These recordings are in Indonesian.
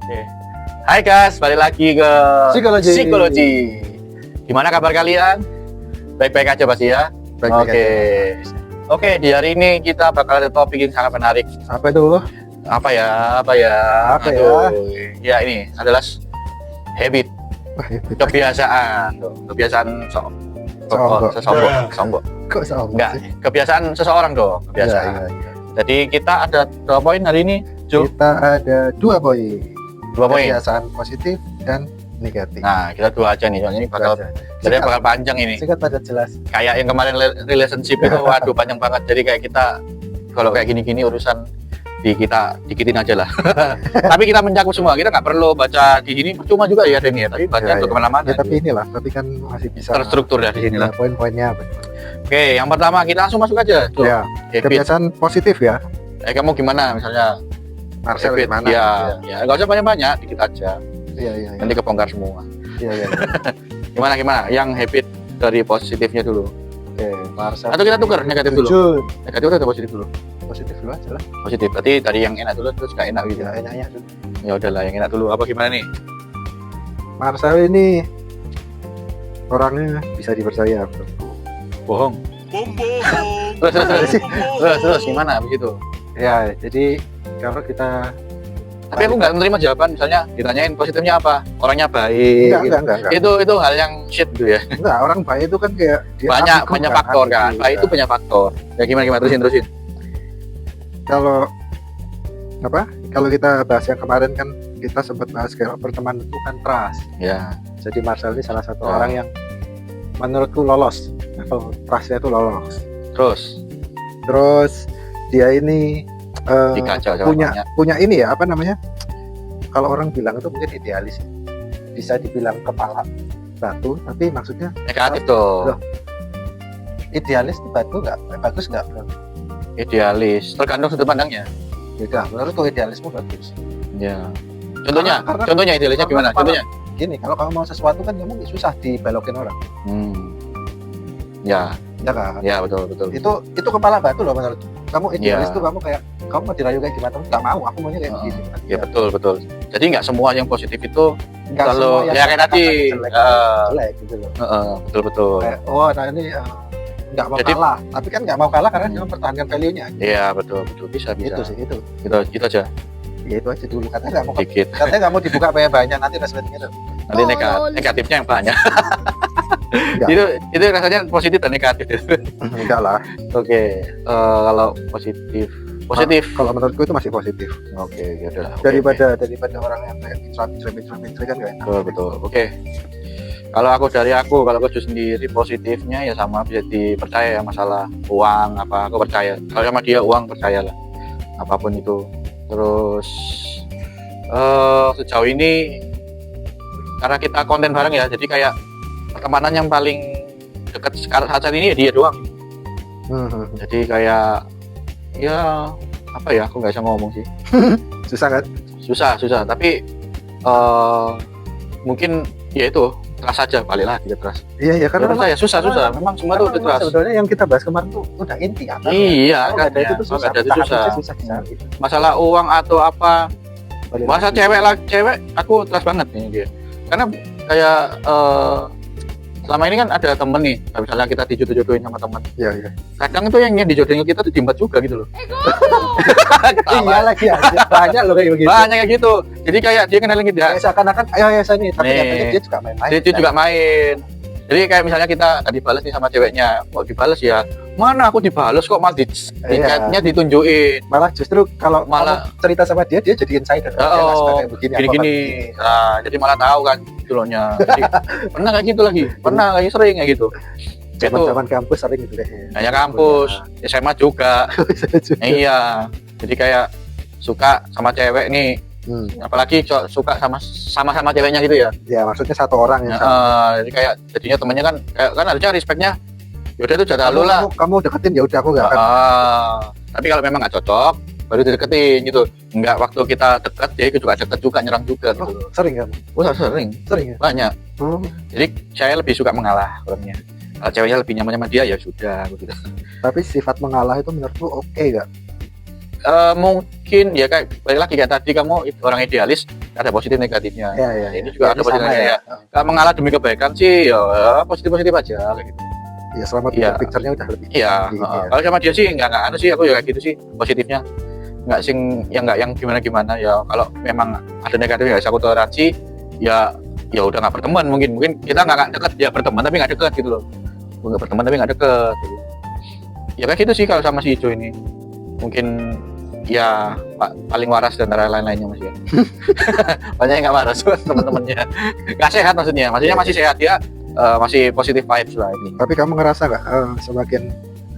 Oke. Hai guys, balik lagi ke Psikologi. Gimana kabar kalian? Baik-baik aja pasti ya? Baik-baik Oke. aja. Oke, di hari ini kita bakal ada topik yang sangat menarik. Apa itu? Apa ya? Ya ini adalah habit, kebiasaan. Kebiasaan sombong. Kok sombong? Enggak, sih? kebiasaan seseorang dong, kebiasaan. Iya. Jadi kita ada 2 poin hari ini, Jo. Kita ada 2 poin. 2 poin. Kebiasaan positif dan negatif. Nah, kita 2 aja nih, soalnya ini bakal jadi bakal panjang ini. Singkat pada jelas. Kayak yang kemarin relationship itu waduh panjang banget. Jadi kayak kita kalau kayak gini-gini urusan kita dikitin aja lah. Tapi kita mencakup semua. Kita nggak perlu baca di sini percuma juga ya Denny ya. Tapi baca Ya, untuk kemana-mana. Ya, tapi inilah, tapi kan masih bisa terstruktur dari sini lah. poin-poinnya. Oke, yang pertama kita langsung masuk aja. Tuh, Ya, habit. kebiasaan positif ya. Kamu gimana misalnya? Marcel Habit, gimana? ya nggak usah banyak-banyak, dikit aja. Iya. Nanti kebongkar semua. Iya. Gimana? Yang habit dari positifnya dulu. Oke, Marcel. Atau kita tukar negatif dulu. Jujur. Negatif atau positif dulu? Positif dulu aja lah. Positif. Berarti dari yang enak dulu terus nggak enak gitu. Ya, enaknya dulu. Ya udahlah, yang enak dulu. Apa gimana nih? Marcel ini orangnya bisa dipercaya, bro. Bohong. Terus gimana habis itu? Ya, jadi kalau kita Tapi aku nggak menerima jawaban, misalnya ditanyain positifnya apa, orangnya baik. gitu. enggak. Itu hal yang shit gitu ya. Enggak, orang baik itu kan kayak dia Banyak ambigu faktor kan. ambigu, Baik itu banyak faktor. Ya gimana terusin. Kalau kalau kita bahas yang kemarin kan kita sempat bahas kayak pertemanan itu kan trust. Ya. Jadi Marcel ini salah satu Oh. orang yang menurutku lolos. Level trustnya itu lolos. Terus dia ini Dikacau jawabannya. punya ini ya, apa namanya? Kalau orang bilang itu mungkin idealis. Bisa dibilang kepala batu, tapi maksudnya Negatif tuh. Loh. Idealis itu batu nggak bagus nggak? Idealis. Tergantung sudut pandangnya. Beda. Menurutku idealismu bagus. Ya. Contohnya Karena idealisnya gimana? Contohnya? Gini, kalau kamu mau sesuatu kan kamu susah dibelokin orang, Ya, ya kan? ya betul. Itu kepala batu loh menurutku. Kamu idealis Ya. tuh kamu kayak kamu mau dirayu kayak gimana? Nggak mau, aku maunya kayak begitu. Ya betul. Jadi nggak semua yang positif itu Nggak kalau semua yang ya kayak tadi. jelek gitu loh. Betul. Kayak, nah ini nggak mau Jadi- kalah, tapi kan nggak mau kalah karena dia mempertahankan value-nya. Iya betul. Bisa. Itu sih itu. Itu aja. Ya itu aja dulu. Katanya Dikit. nggak mau dibuka banyak nanti resletingnya tuh. Nanti negatifnya yang banyak. Enggak. itu rasanya positif dan negatif. Enggak lah. Oke. Kalau positif. Kalau menurutku itu masih positif. Oke, ya udah. Daripada orang yang kayak pinter kan gak enak. Betul. Oke. Kalau aku sendiri positifnya ya sama bisa dipercaya ya, masalah uang apa aku percaya. Kalau sama dia uang percayalah. Apapun itu. Terus sejauh ini karena kita konten bareng ya, jadi kayak pertemanan yang paling dekat saat ini ya dia doang. Jadi kayak ya apa ya, aku nggak bisa ngomong sih. Susah kan? Susah tapi mungkin ya itu trust aja, balik lagi ke trust. Iya karena Menurut saya susah memang semua tuh karena trust. sebetulnya yang kita bahas kemarin tuh udah inti apa? Iya Kalau kan nggak ada itu tuh susah. ada itu susah. Susah dicari. Masalah uang atau apa, Balik masa lagi. cewek aku trust banget nih dia, karena kayak selama ini kan ada temen nih, misalnya kita dijodoh-jodohin sama temen, Iya. kadang itu yang dijodohin ke kita tuh diembat juga gitu loh. Iya lagi ya. Banyak loh kayak begitu. Banyak kayak gitu, jadi kayak dia kenalin kita, Kayak seakan-akan ayo sini, tapi Nih. nyatanya dia juga main-main. dia juga main. Jadi kayak misalnya kita tadi balas nih sama ceweknya, mau dibalas ya mana aku dibalas kok, malah di chatnya ditunjukin. Malah justru kalau Malah- kamu cerita sama dia jadi insider. Dia nggak suka kayak begini. gini. Nah, jadi malah tahu kan gitu loh nya. Jadi, pernah kayak gitu lagi, sering kayak gitu. Zaman kampus sering gitu kayaknya. Hanya kampus, SMA juga. Iya. Jadi kayak suka sama cewek nih, apalagi suka sama ceweknya gitu ya. Ya maksudnya satu orang yang Jadi kayak jadinya temennya kan harusnya respectnya yaudah itu jatah lu lah. kamu deketin ya udah aku nggak akan. Tapi kalau memang nggak cocok baru dideketin gitu. Enggak, waktu kita deket dia juga deket juga, nyerang juga gitu. Sering kan? Sering ya. Banyak. Jadi saya lebih suka mengalah orangnya. Kalau ceweknya lebih nyaman sama dia ya sudah gitu. Tapi sifat mengalah itu menurutku oke nggak? Mungkin ya kayak balik lagi kayak tadi kamu orang idealis ada positif negatifnya. Ya. Ini juga ada positif sama negatifnya. Kalau mengalah demi kebaikan sih ya positif aja kayak gitu. Ya selama picture-nya udah lebih Iya. tinggi, ya. Kalau sama dia sih nggak anu sih, aku ya kayak gitu sih positifnya. Nggak yang gimana ya. Kalau memang ada negatifnya aku toleransi ya udah nggak berteman, mungkin kita nggak deket ya, berteman tapi nggak deket gitu loh. Nggak berteman tapi nggak deket gitu. Ya kayak gitu sih kalau sama si Ijo ini. Mungkin ya paling waras dan lain-lainnya Mas ya. Banyak yang nggak waras teman-temannya. Nggak sehat maksudnya masih sehat ya, masih positive vibes lah ini. Tapi kamu ngerasa nggak semakin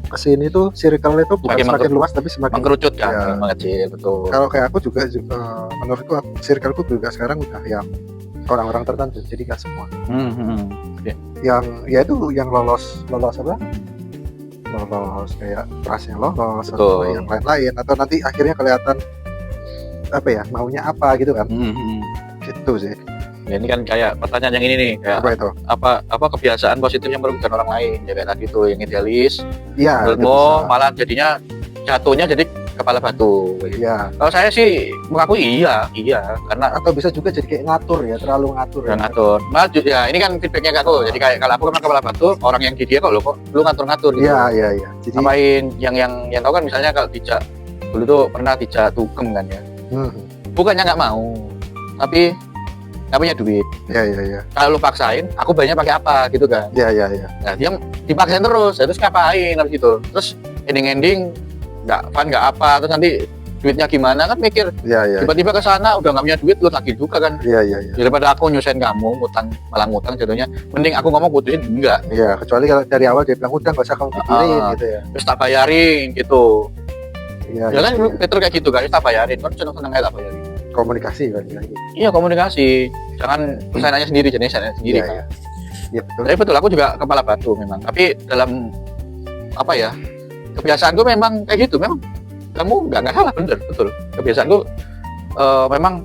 kesini tuh circle itu bukan semakin luas tapi semakin mengkerucut kan, ya, mengecil, betul. Kalau kayak aku juga menurutku circleku juga sekarang udah yang orang-orang tertentu, jadi nggak semua. Yang ya itu yang lolos apa? Lolos kayak trustnya lolos atau yang lain-lain, atau nanti akhirnya kelihatan apa ya maunya apa gitu kan. Gitu sih. Ya ini kan kayak pertanyaan yang ini nih, kayak apa itu? Apa kebiasaan positif yang merugikan orang lain? Ya kayak tadi tuh yang idealis. Iya. Malah jadinya jatuhnya jadi kepala batu. Iya. Kalau saya sih mengakui iya, karena atau bisa juga jadi kayak ngatur ya, terlalu ngatur. Ngatur. Malah ya ini kan feedbacknya ke aku. Jadi kayak kalau aku kan kepala batu, orang yang di dia kok lu ngatur-ngatur gitu. Iya. Jadi main yang tahu kan misalnya kalau dijak dulu tuh pernah dijak tukem kan ya. Bukannya nggak mau, tapi nggak punya duit. Iya. Kalau lu paksain, aku bayarnya pakai apa gitu kan? Iya. Nah dia dipaksain terus ngapain habis itu? Terus ending nggak fun nggak apa, terus nanti duitnya gimana kan mikir. Iya. Tiba-tiba ke sana udah nggak punya duit, lu lagi juga kan? Iya. Daripada aku nyusahin kamu, malah ngutang jadinya. Mending aku ngomong putusin enggak. Iya, kecuali kalau dari awal dia bilang udah nggak usah kamu pikirin gitu ya. Terus tak bayarin gitu. Iya. Ya kan Peter kayak gitu kan, tak bayarin. Kan seneng aja tak bayarin. Komunikasi kan gitu. Iya komunikasi, jangan usahaannya sendiri, jadi saya sendiri. Iya betul. Tapi betul aku juga kepala batu memang. Tapi dalam apa ya kebiasaanku memang kayak gitu, memang kamu nggak salah, betul. Kebiasaanku memang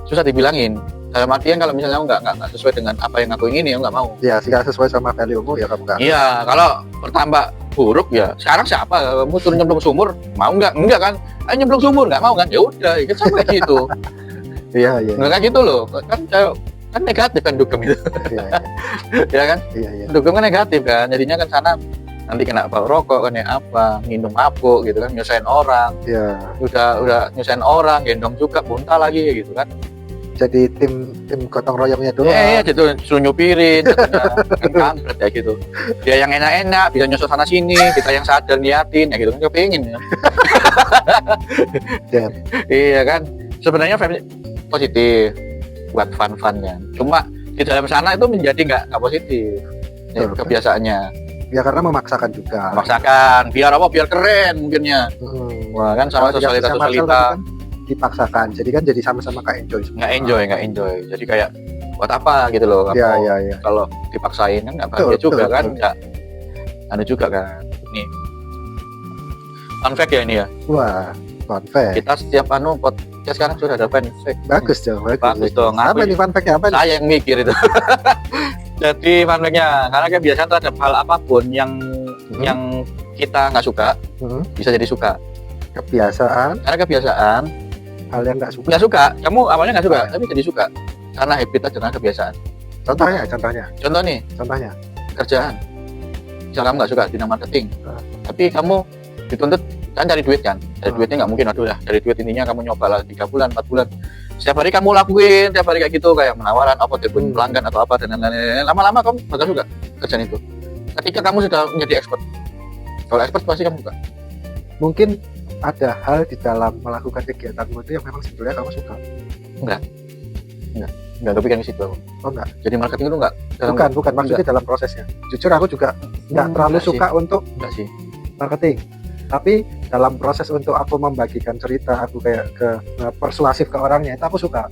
susah dibilangin. Dalam artian kalau misalnya aku nggak sesuai dengan apa yang aku ingini, aku nggak mau. Iya, jika sesuai sama value-mu ya kamu nggak. Iya, kalau bertambah buruk ya sekarang siapa kamu turun nyemplung sumur mau nggak kan? Ayo nyemplung sumur nggak mau kan? Ya udah, itu sama kayak gitu. Iya. Nggak kayak gitu loh, kan negatif kan dugem itu. Iya. Ya kan? Iya. Dugem kan negatif kan, jadinya kan sana nanti kena bau rokok kan ya apa, minum mabuk gitu kan, nyusahin orang. Iya. Udah nyusahin orang, gendong juga, muntah lagi gitu kan. Jadi tim gotong royongnya dulu. Iya, gitu suruh nyupirin, kan kampret ya gitu. Dia yang enak-enak, bisa nyusul sana sini, kita yang sadar niatin, ya gitu kan kepingin ya. Iya kan, sebenarnya positif buat fun kan. Cuma di dalam sana itu menjadi nggak positif kebiasaannya. Ya karena memaksakan juga. Biar apa? Biar keren mungkinnya. Wah kan sama sosialitas dipaksakan, jadi kan jadi sama-sama nggak enjoy. Nggak enjoy. Jadi kayak buat apa gitu loh. Iya. Kalau dipaksain kan nggak bahagia juga kan, nggak ada juga kan. Nih, fun fact ya ini ya. Wah, fun fact. Kita setiap podcast sekarang sudah ada fun fact. Bagus dong. Apa ini fun fact-nya apa? Saya yang mikir itu. Jadi fun fact-nya, karena kebiasaan terhadap hal apapun yang kita nggak suka, bisa jadi suka. Karena kebiasaan hal yang nggak suka, kamu awalnya nggak suka, tapi jadi suka karena habit aja, karena kebiasaan. Contohnya kerjaan, misal kamu nggak suka di marketing, tapi kamu dituntut kan cari duit kan, duitnya nggak mungkin, dari duit intinya kamu nyoba lah 3 bulan 4 bulan, setiap hari kamu lakuin, setiap hari kayak gitu, kayak menawaran apa telepon pelanggan atau apa dan lain-lain, lama-lama kamu bakal suka kerjaan itu. Ketika kamu sudah menjadi expert, kalau expert pasti kamu suka. Mungkin ada hal di dalam melakukan kegiatanmu itu yang memang sebetulnya kamu suka. Enggak kepikiran ke situ. Oh enggak. Jadi marketing itu enggak. Bukan maksudnya dalam prosesnya. Jujur aku juga enggak terlalu suka untuk marketing. Tapi dalam proses untuk aku membagikan cerita, aku kayak ke persuasif ke orangnya, itu aku suka.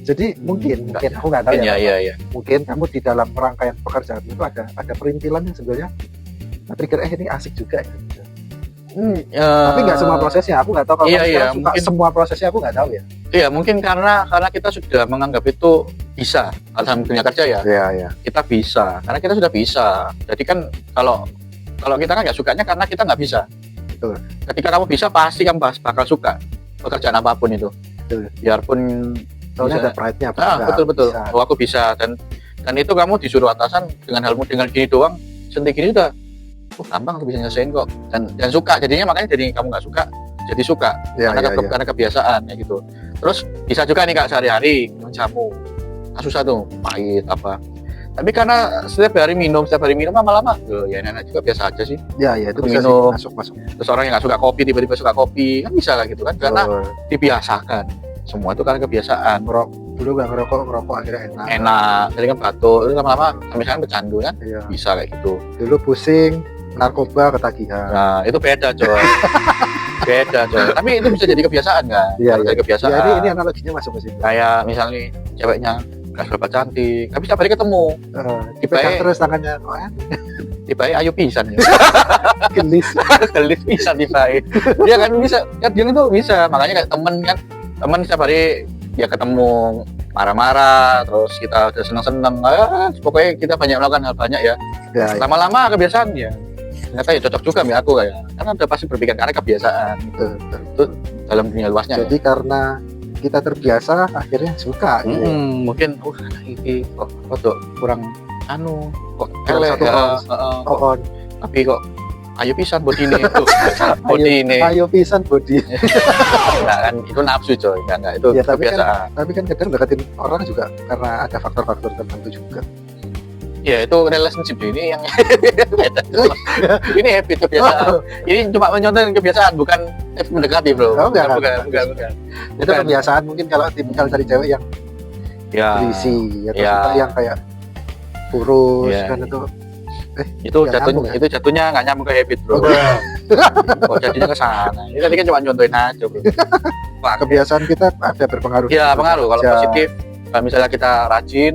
Jadi mungkin aku nggak tahu ya. Mungkin kamu di dalam rangkaian pekerjaan itu ada perintilan yang sebenarnya trigger ini asik juga ya. Tapi nggak semua prosesnya, aku nggak tahu kalau suka mungkin, semua prosesnya aku nggak tahu ya. Iya, mungkin karena kita sudah menganggap itu bisa dalam dunia kerja ya. Iya. Kita bisa, karena kita sudah bisa. Jadi kan kalau kita kan nggak sukanya karena kita nggak bisa. betul. Ketika kamu bisa, pasti kamu bakal suka pekerjaan apapun itu. Betul. Biarpun soalnya ada pride-nya. Betul. Oh, aku bisa, dan itu kamu disuruh atasan dengan gini doang, sentik gini udah gampang, aku bisa nyelesain kok, dan suka jadinya. Makanya jadi kamu nggak suka jadi suka karena kebiasaan ya gitu. Terus bisa juga nih Kak, sehari-hari minum jamu susah tuh, pahit apa, tapi karena setiap hari minum lama-lama ya enak juga, biasa aja sih. Ya itu bisa minum sih, masuk. Terus orang yang nggak suka kopi tiba-tiba suka kopi kan bisa kayak gitu kan, karena dibiasakan. Semua itu karena kebiasaan. Dulu nggak ngerokok akhirnya enak, jadi kan batuk, itu lama-lama sampai sekarang bercandu kan. Bisa kayak gitu. Dulu pusing narkoba, ketagihan. Nah itu beda coy. Tapi itu bisa jadi kebiasaan kan? Iya. Jadi kebiasaan. Ya, ini analoginya masuk ke situ. Kayak misalnya ceweknya nggak seberapa cantik, tapi setiap hari ketemu. Dipegang terus tangannya. Tiba-tiba ayo pisan ya. Gelis pisan tiba-tiba. Dia kan bisa, kan dia itu bisa. Makanya kayak temen setiap hari ya ketemu, marah-marah, terus kita udah seneng-seneng. Pokoknya kita banyak melakukan hal banyak ya. Lama-lama kebiasaan ya. Ternyata ya cocok juga sama aku kayak, karena udah pasti berpikir karena kebiasaan gitu. Itu dalam dunia luasnya. Jadi karena kita terbiasa akhirnya suka gitu. Mungkin ini kok kurang kok elek tapi kok ayo pisan body ini itu. Ayo pisan body. Nah, kan itu nafsu coy, enggak itu ya, kebiasaan. Tapi kan kadang deketin orang juga karena ada faktor-faktor tertentu juga. Ya itu relationship ini yang ini habit, kebiasaan. Ini cuma menyontohin kebiasaan, bukan mendekati bro. Bukan. Itu kebiasaan mungkin kalau tipikal dari cewek yang berisi atau yang kayak kurus kan itu jatuhnya nggak nyambung ke habit bro. Jadinya ke sana. Ini tadi kan cuma nyontohin aja bro. Kebiasaan kita ada berpengaruh. Ya pengaruh. Kalau positif, kalau misalnya kita rajin,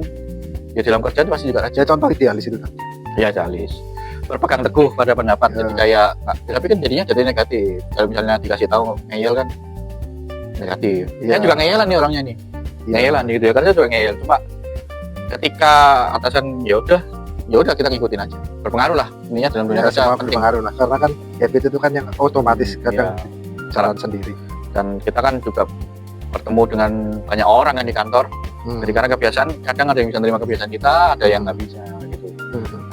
ya dalam kerjaan pasti juga rajin. Ya contoh idealis itu kan? Ya idealis, berpegang teguh pada pendapat. Jadi kayak, tapi kan jadinya jadi negatif. Kalau misalnya dikasih tahu ngeyel kan negatif. Dia juga ngeyelan nih orangnya nih, ngeyelan gitu ya, karena juga ngeyel. Cuma ketika atasan ya udah kita ngikutin aja. Berpengaruh lah, ininya dalam dunia kerja penting. Berpengaruh lah, karena kan habit itu kan yang otomatis kadang jalan sendiri. Dan kita kan juga bertemu dengan banyak orang kan di kantor. Jadi karena kebiasaan, kadang ada yang bisa terima kebiasaan kita, ada yang nggak bisa gitu.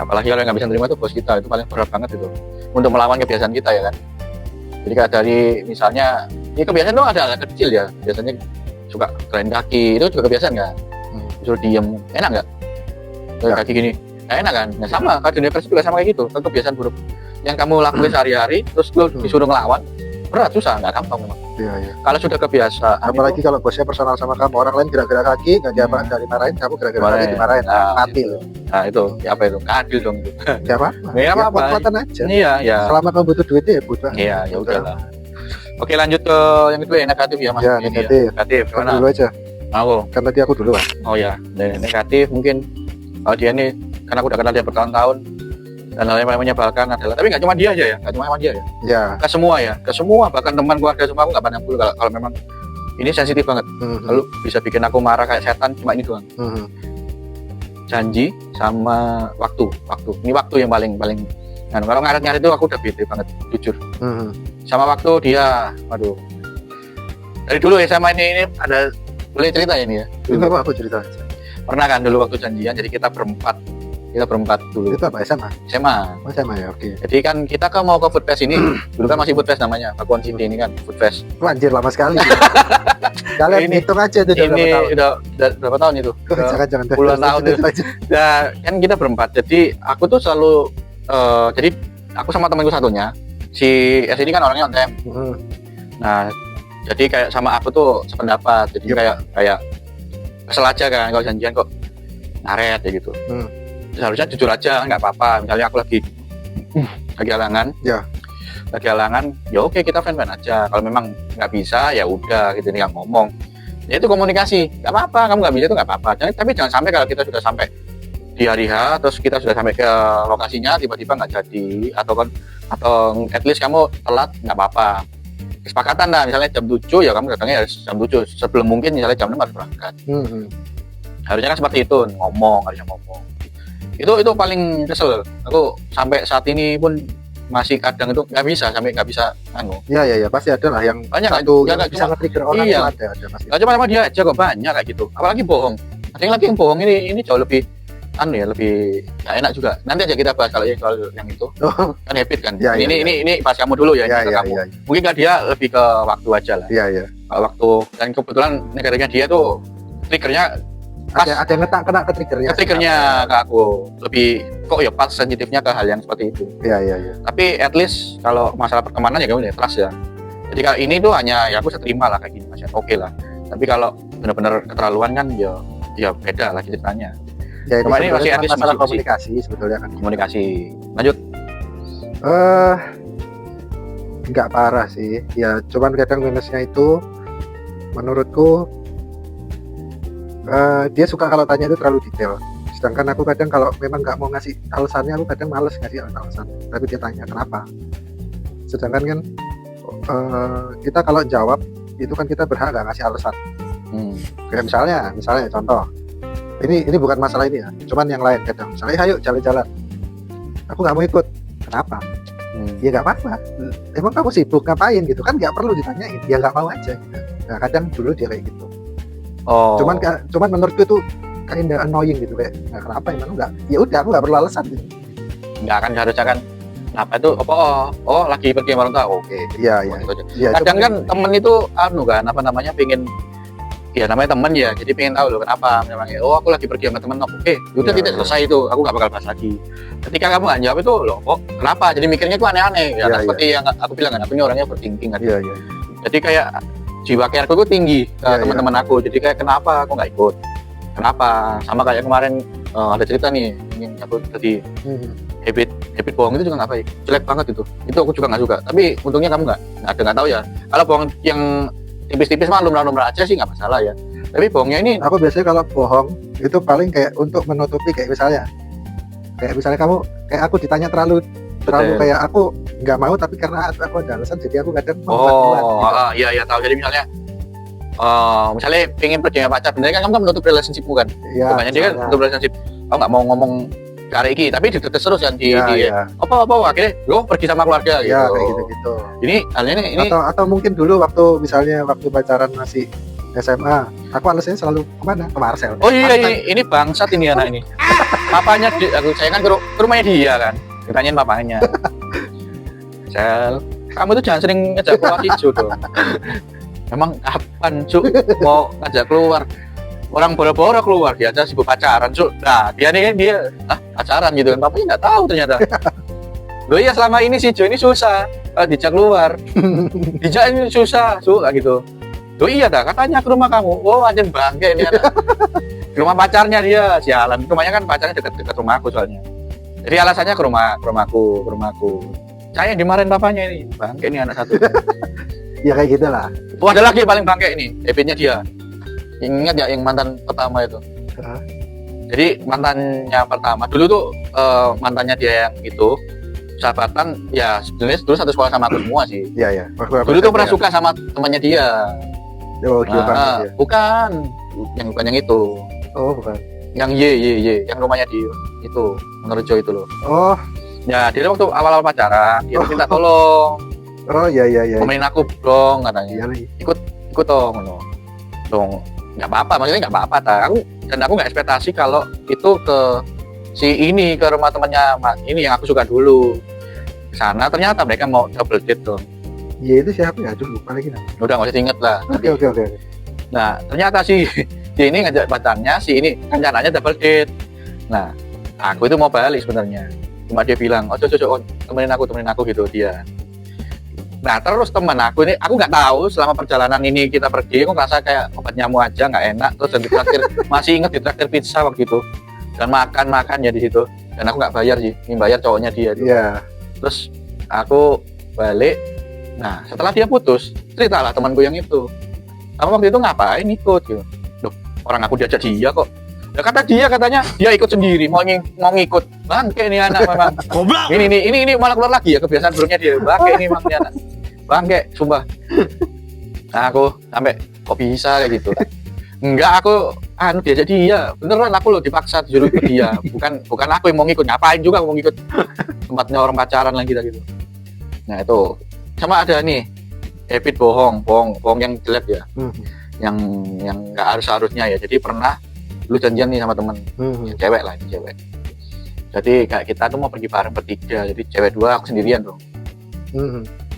Apalagi kalau yang nggak bisa terima itu bos kita, itu paling berat banget itu untuk melawan kebiasaan kita ya kan. Jadi kayak dari misalnya, ini kebiasaan itu ada anak kecil ya, biasanya suka gerain kaki, itu juga kebiasaan nggak? Disuruh diem, enak nggak? Kaki gini, enak kan? Nah sama, kalau dunia kerja juga sama kayak gitu, kan kebiasaan buruk yang kamu lakuin sehari-hari, terus lu disuruh ngelawan, berat, susah, nggak gampang memang. Iya. Kalau sudah kebiasaan, apalagi kalau bosnya personal sama kamu, orang lain gerak-gerak kaki nggak diapa dari marahin, kamu gerak-gerak kaki dimarahin, adil. Nah itu, ya apa itu? Adil dong itu. Ya apa? Kuat-kuatan aja. Iya. Selama kamu butuh duitnya ya butuh. Iya, ya udahlah. Oke, lanjut ke yang kedua, negatif ya mas. Ya negatif. Mana? Dulu aja. Aku. Kan tadi aku duluan. Oh ya, negatif mungkin kalau dia nih, karena aku udah kenal dia bertahun-tahun. Dan hal yang paling menyebalkan adalah, tapi nggak cuma dia aja ya, nggak cuma dia ya. Ya. Ke semua, bahkan teman keluarga semua aku nggak pandang bulu kalau memang ini sensitif banget. Lalu bisa bikin aku marah kayak setan, cuma ini doang. Janji sama waktu. Ini waktu yang paling. Nah, kalau ngaret-ngaret itu aku udah bete banget, jujur. Sama waktu dia, waduh. Dari dulu ya sama ini ada, boleh cerita ini ya? Apa aku cerita aja. Pernah kan dulu waktu janjian, jadi kita berempat dulu. Itu apa, SMA? Oh SMA ya, oke. Jadi kan kita kan mau ke Food Fest ini, dulu kan masih Food Fest namanya, Pakuan City ini kan Food Fest. Anjir lama sekali. Kalian hitung aja itu udah berapa tahun itu? Jangan puluhan tahun itu. Nah, kan kita berempat. Jadi aku tuh selalu jadi aku sama temanku satunya, si S ini kan orangnya on time. Nah, jadi kayak sama aku tuh sependapat. Jadi kayak kesel aja kan kalau janjian kok ngaret ya gitu. Seharusnya jujur aja, nggak apa-apa. Misalnya aku lagi halangan, ya oke, kita fan-fan aja. Kalau memang nggak bisa, ya udah gitu, nih nggak ngomong. Ya itu komunikasi, nggak apa-apa. Kamu nggak bisa itu nggak apa-apa. Tapi jangan sampai kalau kita sudah sampai di hari H, terus kita sudah sampai ke lokasinya, tiba-tiba nggak jadi, atau at least kamu telat, nggak apa-apa. Kesepakatan lah, misalnya jam 7, ya kamu datangnya harus jam 7. Sebelum mungkin misalnya jam 6 harus berangkat. Harusnya kan seperti itu, harusnya ngomong. Itu paling kesel. Aku sampai saat ini pun masih kadang itu nggak bisa Iya pasti ada lah yang banyak satu yang bisa nge-trigger orang iya. itu ada pasti. Nggak cuma sama dia aja kok, banyak kayak gitu, apalagi bohong. Ada yang lagi yang bohong ini jauh lebih lebih nggak enak juga. Nanti aja kita bahas kalau soal yang itu kan habit kan. Ya, ini pas kamu dulu ya, kamu. Ya. Mungkin kan dia lebih ke waktu aja lah. Iya. Waktu, dan kebetulan negaranya dia tuh triggernya pas, ada yang kena ke triggernya ke aku lebih kok ya pas sensitifnya ke hal yang seperti itu. Iya. Tapi at least kalau masalah pertemanan ya kamu trust ya. Jadi kalau ini tuh hanya ya aku bisa terima lah kayak gini Mas, oke lah. Tapi kalau benar-benar keterlaluan kan ya beda lah ceritanya. Ya, ini masih at least masalah masih komunikasi sebetulnya kan. Komunikasi. Lanjut. Nggak parah sih. Ya cuman kadang minusnya itu menurutku dia suka kalau tanya itu terlalu detail. Sedangkan aku kadang kalau memang nggak mau ngasih alasannya, aku kadang males ngasih alasan. Tapi dia tanya kenapa. Sedangkan kan kita kalau jawab itu kan kita berhak nggak ngasih alasan. Kayak misalnya contoh. Ini bukan masalah ini ya, cuman yang lain kadang. Misalnya ayo jalan-jalan. Aku nggak mau ikut. Kenapa? Ya nggak apa-apa. Emang kamu sibuk ngapain gitu kan, nggak perlu ditanyain. Dia nggak mau aja. Gitu. Nah kadang dulu dia kayak gitu. Cuman menurutku itu kayak annoying gitu kayak. Nah, kenapa emang enggak? Ya udah aku nggak perlu alasan gitu. Nggak akan harusnya kan. Kenapa itu? Lagi pergi sama orang tua. Oke. Iya. Kadang kan temen itu pengen. Ya namanya teman ya, jadi pengen tahu loh kenapa memangnya. Aku lagi pergi sama temen. Oke, udah tidak selesai itu, aku nggak bakal bahas lagi. Ketika kamu nggak jawab itu loh, kenapa? Jadi mikirnya tuh aneh-aneh. Ya, seperti yang aku bilang kan, aku ini orangnya overthinking kan. Iya. Jadi kayak jiwa care aku tinggi ke teman-teman aku. Jadi kayak kenapa aku nggak ikut? Kenapa? Sama kayak kemarin ada cerita nih, yang aku tadi habit bohong itu juga nggak baik, jelek banget itu. Itu aku juga nggak suka. Tapi untungnya kamu nggak tahu ya. Kalau bohong yang tipis-tipis mah lumrah-lumrah aja sih nggak masalah ya. Tapi bohongnya ini aku biasanya kalau bohong itu paling kayak untuk menutupi kayak misalnya kamu kayak aku ditanya terlalu kayak aku nggak mau tapi karena aku ada alasan jadi aku kadang iya tahu. Jadi misalnya pengen pergi sama pacar, bener kan kamu kan menutup relationshipmu kan. Makanya dia kan menutup relationship. Aku nggak mau ngomong karek iki, tapi ditetes terus kan apa akhirnya lo pergi sama keluarga gitu. Kayak gitu. Ini halnya ini atau mungkin dulu waktu pacaran masih SMA, aku alasannya selalu kemana? Ke Marcel. Oh iya, ini bangsat ini anak ini. Papanya saya kan ke rumahnya dia kan. Ditanyain papanya. Sel, kamu tuh jangan sering ngajak keluar hijau dong. Memang kapan Cuk mau ngajak keluar? Orang boro-boro keluar, dia aja sibuk pacaran, Cuk. Nah, dia pacaran gitu kan. Papanya nggak tahu ternyata. Loh iya, selama ini si Jo ini susah dijak keluar. Dijak ini susah, Cuk, kayak gitu. Loh iya dah, katanya ke rumah kamu. Anjir bangke ini ada. Ke rumah pacarnya dia, sialan. Rumahnya kan pacarnya dekat rumahku soalnya. Jadi alasannya ke rumahku. Saya yang dimarahin papanya ini. Bangke ini anak satu. Ya kayak gitu lah. Ada lagi paling bangke ini, habitnya dia. Ingat ya yang mantan pertama itu? Jadi mantannya pertama dulu tuh mantannya dia yang itu sahabatan ya, sebenarnya dulu satu sekolah sama aku semua sih. Iya. Dulu tuh pernah suka sama temannya dia. Bukan yang itu. Oh bukan. Yang Y yang rumahnya dia itu Menorjo itu loh. Oh. Ya dia waktu awal-awal pacaran dia minta tolong. Oh iya. Temenin aku dong katanya. Iya. Ikut dong. Nggak apa-apa, maksudnya nggak apa-apa aku nggak ekspektasi kalau itu ke ke rumah temannya ini yang aku suka dulu ke sana. Ternyata mereka mau double date dong. Iya itu siapa ya? Aduh lupa lagi udah nggak usah diinget lah. Oke. Nah ternyata si ini ngajak pacarnya, si ini rencananya double date. Nah aku itu mau balik sebenarnya, cuma dia bilang temenin aku gitu dia. Nah terus teman aku ini, aku nggak tahu selama perjalanan ini kita pergi, aku ngerasa kayak obat nyamuk aja nggak enak. Terus dan ditraktir, masih inget ditraktir pizza waktu itu dan makan ya di situ. Dan aku nggak bayar sih, yang bayar cowoknya dia. Iya. Terus aku balik. Nah setelah dia putus, ceritalah temanku yang itu. Kamu waktu itu ngapain ikut? Gitu. Loh, orang aku diajak dia kok. Ya katanya dia ikut sendiri, mau ngikut. Bangke ini anak memang. Goblok. Ini malah keluar lagi ya kebiasaan buruknya dia. Bangke ini memang anak. Bangke, sumpah. Nah aku sampai kok bisa kayak gitu. Enggak, diajak dia, beneran aku loh dipaksa disuruh ikut dia, bukan aku yang mau ngikut, ngapain juga aku mau ngikut tempatnya orang pacaran lagi gitu. Nah itu sama ada nih habit bohong yang jelek ya, yang nggak harusnya ya. Jadi pernah lu janjian nih sama temen, cewek lah, ini cewek. Jadi kayak kita tuh mau pergi bareng bertiga, jadi cewek 2 aku sendirian tuh.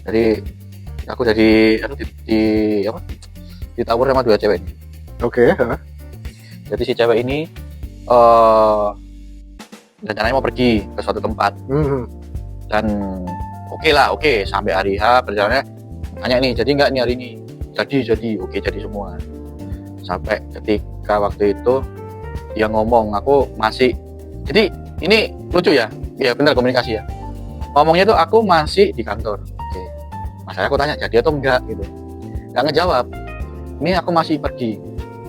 Jadi aku jadi ditawar sama 2 cewek. Oke. Jadi si cewek ini rencananya mau pergi ke suatu tempat. Dan oke sampai hari H perjalanannya tanya nih, jadi nggak nih hari ini? Jadi oke, jadi semua. Sampai ketika waktu itu dia ngomong, aku masih, jadi ini lucu ya benar komunikasi ya. Ngomongnya tuh aku masih di kantor. Oke. Masalahnya aku tanya jadi atau enggak gitu, nggak ngejawab. Ini aku masih pergi,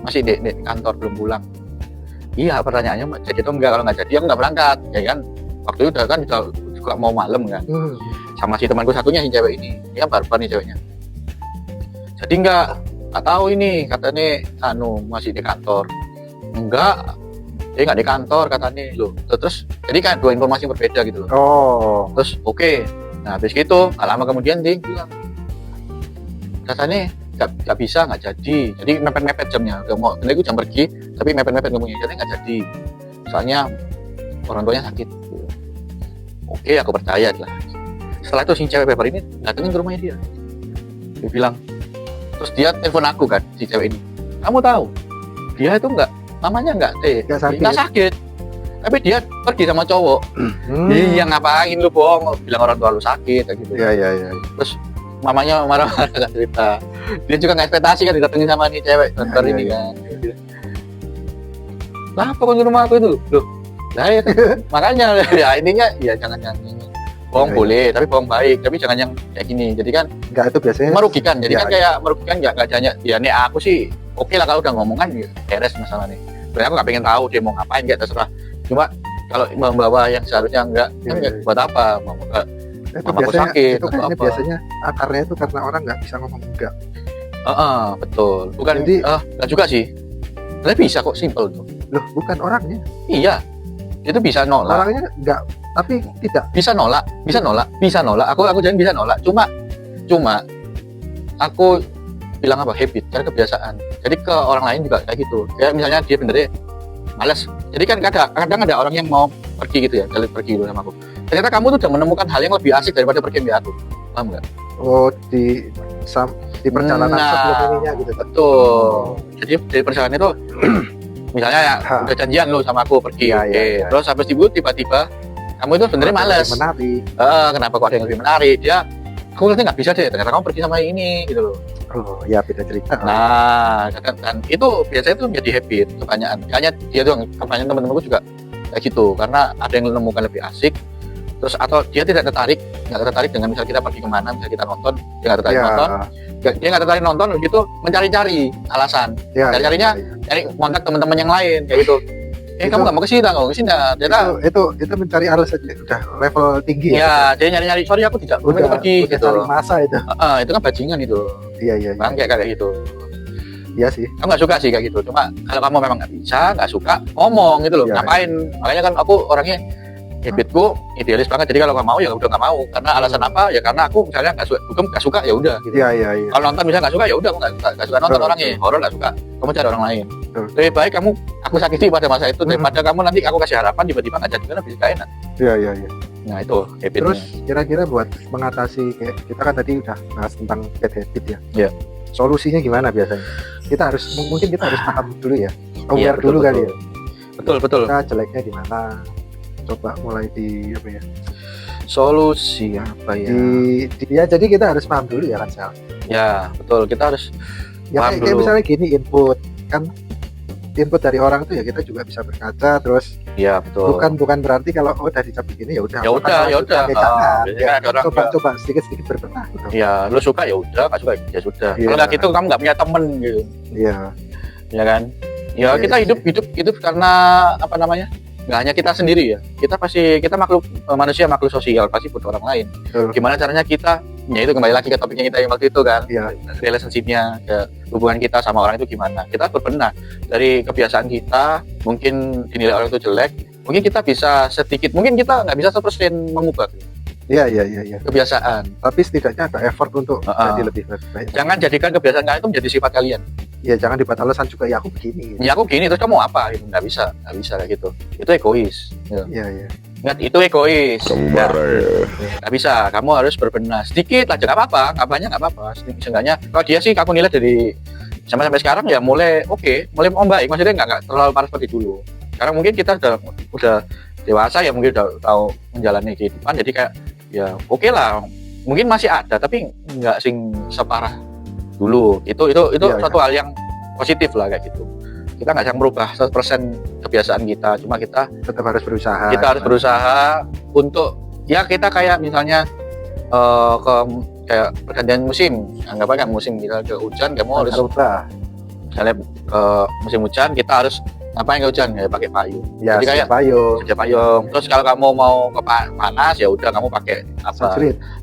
masih di kantor belum pulang. Iya, pertanyaannya jadi atau enggak. Kalau nggak jadi aku nggak berangkat ya kan. Waktu itu udah kan juga mau malam kan. Sama si temanku satunya si cewek ini, dia barbar nih ceweknya. Jadi nggak tahu ini katanya masih di kantor. Enggak, dia nggak di kantor katanya loh. Terus jadi kan 2 informasi yang berbeda gitu loh. Terus oke. Nah habis gitu nggak lama kemudian dia bilang katanya nggak bisa, nggak jadi. Jadi mepet jamnya, udah mau aku jam pergi tapi mepet ngomongnya, jadi nggak jadi soalnya orang tuanya sakit. Oke, aku percaya lah. Setelah itu si cewek barbar ini datengin ke rumahnya dia bilang, terus dia telepon aku kan, si cewek ini, kamu tahu dia itu namanya nggak sakit, tapi dia pergi sama cowok. Iya, ngapain lu bohong, bilang orang tua lu sakit kayak gitu. Iya. Terus mamanya marah-marah kan cerita, dia juga nggak ekspektasi kan didatengin sama nih cewek dokter ini kan. Lah apa kok di rumah aku itu loh? Lah ya makanya ya intinya ya jangan yang bohong boleh, tapi bohong baik, tapi jangan yang kayak gini. Jadi kan enggak, itu biasanya merugikan. Jadi kan kayak merugikan, nggak hanya ya nih aku sih oke lah kalau udah ngomong kan ya beres masalah nih. Sebenarnya aku nggak pengen tahu dia mau ngapain, kayak terserah. Cuma kalau membawa yang seharusnya enggak, buat apa? Mau ke mamaku sakit itu kan atau apa? Biasanya akarnya itu karena orang nggak bisa ngomong enggak. Betul. Bukan jadi enggak juga sih. Tapi bisa kok, simple tuh. Loh, bukan orangnya. Iya. Itu bisa nolak. Orangnya enggak, tapi tidak bisa nolak. Aku jangan bisa nolak. Cuma aku bilang apa, habit, karena kebiasaan. Jadi ke orang lain juga kayak gitu. Kayak misalnya dia benernya malas. Jadi kan kadang ada orang yang mau pergi gitu ya, pergi dulu sama aku. Ternyata kamu tuh udah menemukan hal yang lebih asik daripada pergi sama aku. Paham nggak? Oh, di perjalanan sebelum ininya gitu. Betul. Jadi dari perjalanan itu misalnya ya udah janjian lo sama aku pergi. Terus habis itu tiba-tiba kamu itu sebenarnya malas. Kenapa kok ada yang lebih menarik? Aku ngerti nggak bisa deh, ternyata kamu pergi sama ini gitu loh. Oh ya, beda cerita. Nah, dan itu biasanya itu menjadi habit kebanyakan. Kayaknya dia tuh kebanyakan teman-temanku juga kayak gitu, karena ada yang menemukan lebih asik. Terus atau dia nggak tertarik dengan misal kita pergi kemana, misal kita nonton, dia nggak tertarik nonton. Dia nggak tertarik nonton, gitu mencari-cari alasan. Cari-carinya cari kontak teman-teman yang lain kayak gitu. Kamu nggak mau kesini, itu mencari alasan udah level tinggi ya. Dia nyari-nyari, sorry aku tidak mau pergi gitu. Cari masa itu. Itu kan bajingan itu. Iya. Bang kayak gitu. Iya sih. Aku nggak suka sih kayak gitu. Cuma kalau kamu memang nggak suka, ngomong gitu loh. Ngapain? Makanya kan aku orangnya habitku idealis banget. Jadi kalau nggak mau ya udah nggak mau. Karena alasan apa? Ya karena aku misalnya nggak suka ya udah. Gitu. Iya. Kalau nonton misalnya nggak suka ya udah, aku nggak suka nonton orangnya. Horor nggak suka. Kamu cari orang lain. Lebih baik aku sakiti pada masa itu daripada kamu nanti aku kasih harapan tiba-tiba nggak jadi, kan lebih gak enak. Iya. Nah itu habitnya. Terus kira-kira buat mengatasi kayak kita kan tadi udah bahas tentang bad habit ya. Iya. Solusinya gimana biasanya? Mungkin kita harus paham dulu ya. Aware dulu kali ya. Betul. Kita jeleknya di mana? Coba mulai di apa ya? Solusi apa ya? Jadi kita harus paham dulu ya kan, Sal. Ya, betul. Kita harus paham dulu. Kayak misalnya gini, input dari orang tuh ya kita juga bisa berkaca terus. Iya, betul. Bukan berarti kalau udah dicap begini ya udah. Coba sedikit berbenah gitu. Iya, lu suka ya udah, enggak suka ya sudah. Kalau enggak gitu kamu enggak punya temen gitu. Iya. Ya kan? Ya kita hidup karena apa namanya? nggak hanya kita sendiri ya, kita makhluk manusia, makhluk sosial, pasti butuh orang lain. Gimana caranya kita, ya itu kembali lagi ke topiknya kita yang waktu itu kan, relationship-nya, hubungan kita sama orang itu gimana. Kita berbenah dari kebiasaan kita, mungkin dinilai orang itu jelek, mungkin kita bisa sedikit, mungkin kita nggak bisa 100% mengubah Iya. kebiasaan, tapi setidaknya ada effort untuk jadi lebih baik. Jangan jadikan kebiasaan kalian itu menjadi sifat kalian. Ya jangan dibuat alasan juga, ya aku begini. Ya aku gini, terus kamu apa? Gitu. Nggak bisa kayak gitu. Itu egois. Iya. Ingat, itu egois. Kamu marah ya. Nggak bisa, kamu harus berbenah sedikit aja, nggak apa-apa, nggak banyak, nggak apa-apa. Seenggaknya kalau dia sih aku nilai dari sampai sekarang ya mulai mulai membaik. Maksudnya nggak terlalu parah seperti dulu. Sekarang mungkin kita udah dewasa ya, mungkin udah tahu menjalani kehidupan, jadi kayak ya oke lah, mungkin masih ada tapi nggak sing separah dulu. Itu suatu hal yang positif lah kayak gitu. Kita nggak bisa merubah 100% kebiasaan kita, cuma kita tetap harus berusaha. Kita harus berusaha untuk ya kita kayak misalnya kayak pergantian musim, anggap aja musim kita ke hujan, kamu harus misalnya ke musim hujan kita harus ngapain ke hujan, ya pakai payung. Ya, jadi kayak payung. Terus kalau kamu mau ke panas ya udah kamu pakai apa?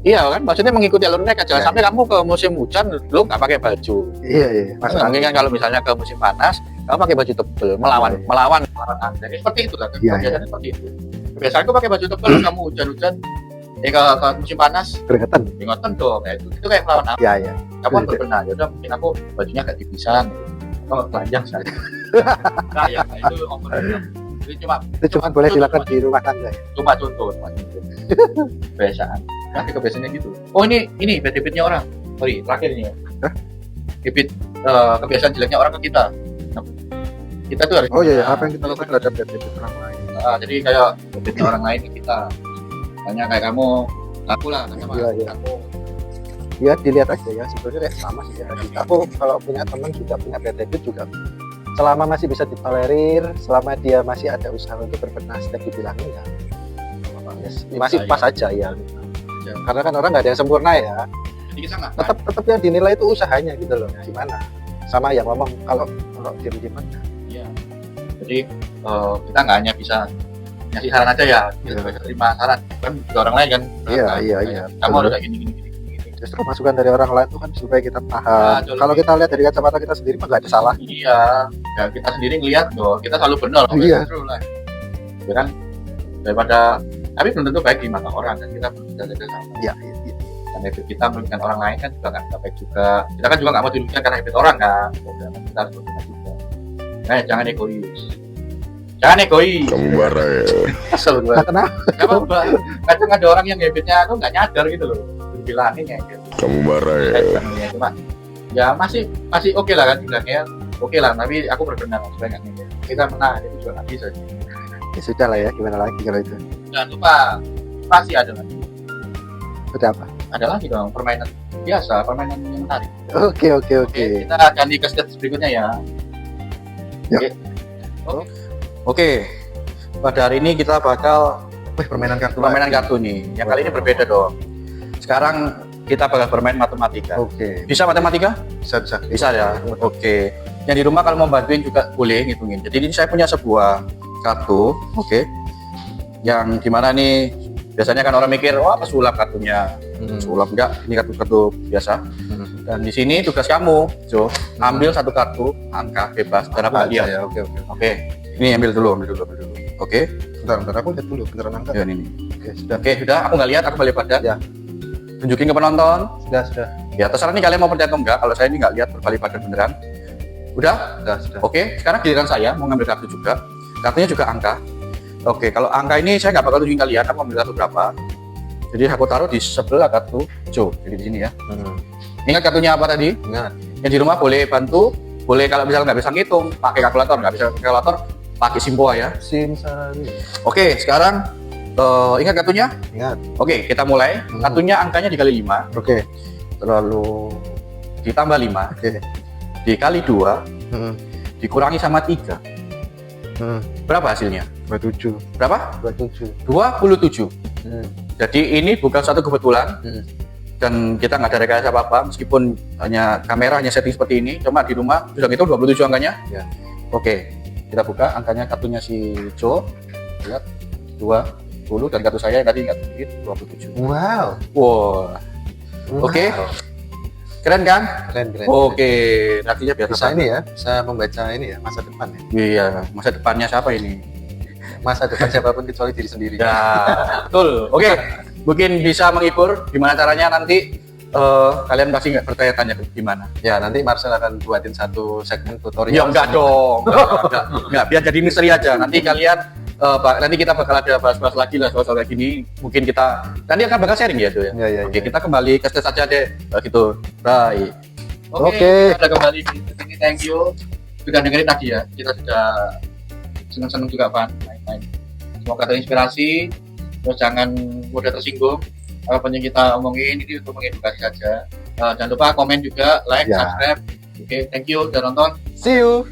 Iya kan, maksudnya mengikuti alurnya kan. Jangan sampai kamu ke musim hujan lu nggak pakai baju. Iya. Mungkin kan kalau misalnya ke musim panas kamu pakai baju tebel, melawan Jadi seperti itu kan. Kebiasaannya seperti itu. Kebiasaanku pakai baju tebel, kamu hujan-hujan ke musim panas keringetan dong. Ya, itu kayak melawan apa? Iya. Kamu berbenah. Ya udah, mungkin aku bajunya agak tipisan. Oh, telanjang saja. Nah, ya, itu cuma boleh dilakukan di rumah tangga. Cuma contoh. Kebiasaan. Nanti kebiasaannya gitu. Oh, ini bad habit-nya orang. Sorry, terakhir ini ya. Habit kebiasaan jeleknya orang ke kita. Nah, kita tuh harus apa yang kita lakukan terhadap bad habit orang lain. Jadi kayak habitnya orang lain ke kita. Banyak kayak kamu, aku lah, kamu. Ya dilihat aja ya, sebenarnya sama sih ya. Aku kalau punya teman juga punya bad habit juga, selama masih bisa ditolerir, selama dia masih ada usaha untuk berbenah setiap dibilangin ya masih pas aja ya. Karena kan orang nggak ada yang sempurna ya. Jadi kita tetap yang dinilai itu usahanya gitu loh. Gimana sama yang ngomong kalau diem-diem aja. Iya. Jadi kita nggak hanya bisa ngasih saran aja ya, kita bisa terima saran kan juga orang lain kan. Iya. Kamu harus kayak gini. Justru masukan dari orang lain itu kan supaya kita paham. Kalau kita lihat dari kacamata kita sendiri mah nggak ada salah. Iya, ya kita sendiri ngelihat loh, kita selalu benar. Iya. Ya kan, daripada tapi belum tentu baik di mata orang kan, kita belum bisa jaga sama. Iya. Dan habit kita merugikan orang lain kan juga nggak baik juga. Kita kan juga nggak mau dirugikan karena habit orang kan. Kita harus berbenah juga. Nah, jangan egois. Kamu marah ya. Asal gue. Kenapa? Gak apa-apa. Kadang ada orang yang habitnya aku nggak nyadar gitu loh. Bilangin ya gitu. Kamu marah ya. Cuma ya masih oke lah kan bilangnya. Oke lah, tapi aku berbenah supaya nggak gitu. Kita menang itu juga nggak bisa. Ya sudah lah ya, gimana lagi kalau itu. Jangan lupa pasti ada lagi. Ada apa? Ada lagi dong, permainan biasa, permainan yang menarik. Oke. Kita ganti ke stage berikutnya ya. Oke. Pada hari ini kita bakal permainan kartu nih. Yang kali ini berbeda dong. Sekarang kita bakal bermain matematika. Oke. Bisa matematika? Bisa ya. Oke. Yang di rumah kalau mau bantuin juga boleh ngitungin. Jadi ini saya punya sebuah kartu, yang dimana nih biasanya kan orang mikir, wah pesulap kartunya. Sulap enggak, ini kartu biasa. Dan di sini tugas kamu, Jo, ambil satu kartu angka bebas. Berapa dia? Ya, oke. Ini ambil dulu. Oke. Bentar, aku lihat dulu beneran angka. Ya, ini. Oke, sudah. Aku nggak lihat, aku balik pada. Ya. Tunjukin ke penonton. Sudah. Ya, terserah nih kalian mau percaya atau enggak. Kalau saya ini nggak lihat berbalik pada beneran. Sudah. Oke, sekarang giliran saya mau ngambil kartu juga. Kartunya juga angka. Oke, kalau angka ini saya nggak bakal tunjukin kalian aku ambil kartu berapa. Jadi aku taruh di sebelah kartu Jo. Jadi di sini ya. Ingat kartunya apa tadi? Ingat. Yang di rumah boleh bantu, boleh kalau misalnya nggak bisa ngitung, pakai kalkulator. Nggak bisa pakai kalkulator, pakai Simpoa ya. Oke, sekarang ingat kartunya? Ingat. Oke, kita mulai. Kartunya angkanya dikali 5. Oke. Lalu ditambah 5. Oke. Dikali 2. Dikurangi sama 3. Berapa hasilnya? 27. Berapa? 27. Jadi ini bukan satu kebetulan. Dan kita nggak ada rekayasa apa-apa, meskipun hanya kamera hanya setting seperti ini, cuma di rumah sudah ngitung 27 angkanya. Ya. Oke, kita buka angkanya kartunya si Jo. lihat 20 dan kartu saya tadi nggak sedikit 27. Wow. Wow. Oke. Keren kan? Keren. Oke, reaksinya biasa. Bisa ini ya, bisa membaca ini ya masa depan ya. Iya, masa depannya siapa ini? Masa depan siapapun kecuali diri sendiri. Ya, betul. Oke, mungkin bisa menghibur. Gimana caranya nanti kalian pasti nggak bertanya-tanya gimana? Ya, nanti Marcel akan buatin satu segmen tutorial. Ya enggak dong, enggak. Biar jadi misteri aja. Nanti kalian nanti kita bakal ada bahas-bahas lagi lah soal kayak gini. Mungkin kita nanti akan bakal sharing ya, tuh ya. Iya. Oke, kita kembali ke stage aja deh, gitu. Baik. Oke. Kita kembali di sini. Thank you. Sudah dengerin tadi ya. Kita sudah senang-senang juga Pak. Main-main. Semoga terinspirasi. Terus jangan mudah tersinggung. Apapun yang kita omongin ini untuk mengedukasi saja. Jangan lupa komen juga, like, subscribe. Oke, thank you udah nonton. See you.